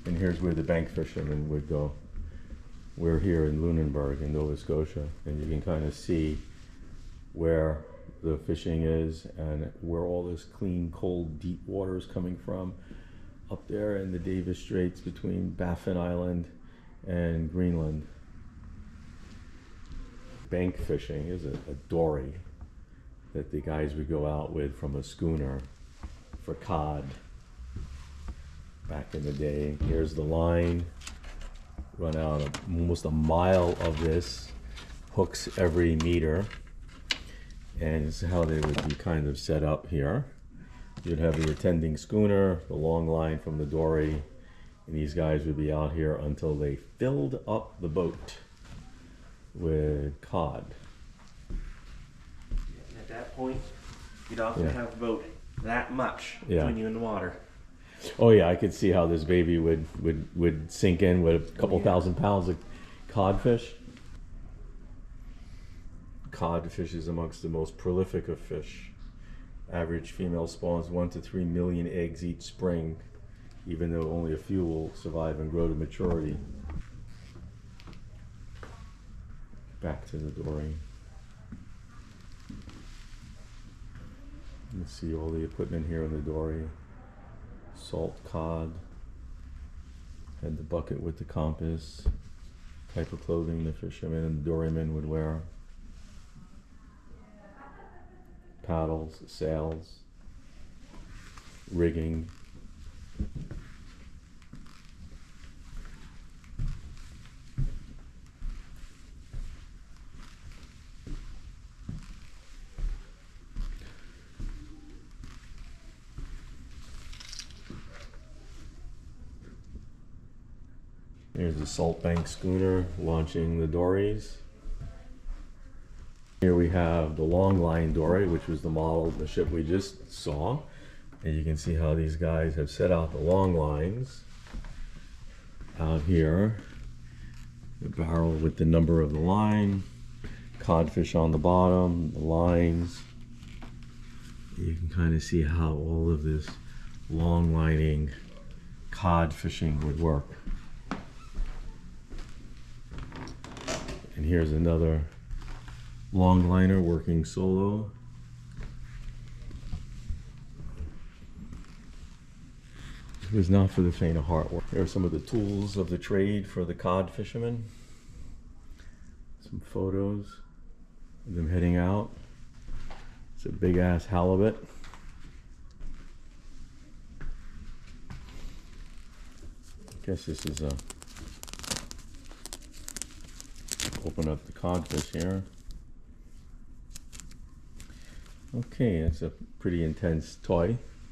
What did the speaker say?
And here's where the bank fishermen would go. We're here in Lunenburg in Nova Scotia, and you can kind of see where the fishing is and where all this clean, cold, deep water is coming from. Up there in the Davis Straits between Baffin Island and Greenland. Bank fishing is a dory that the guys would go out with from a schooner for cod back in the day. Here's the line, run out almost a mile of this, hooks every meter, and this is how they would be kind of set up here. You'd have the attending schooner, the long line from the dory, and these guys would be out here until they filled up the boat with cod. At that point, you'd often have the boat that much between you and the water. Oh yeah, I could see how this baby would sink in with a couple thousand pounds of codfish. Codfish is amongst the most prolific of fish. Average female spawns 1 to 3 million eggs each spring, even though only a few will survive and grow to maturity. Back to the dory. You can see all the equipment here in the dory. Salt cod. Had the bucket with the compass. Type of clothing the fishermen and the dorymen would wear. Paddles, sails, rigging. Here's the Salt Bank Schooner launching the dories. Here we have the long line dory, which was the model of the ship we just saw. And you can see how these guys have set out the long lines out here. The barrel with the number of the line, codfish on the bottom, the lines. You can kind of see how all of this long lining cod fishing would work. And here's another longliner working solo. It was not for the faint of heart. Here are some of the tools of the trade for the cod fishermen. Some photos of them heading out. It's a big ass halibut. I guess this is a open up the codfish here. Okay, that's a pretty intense toy.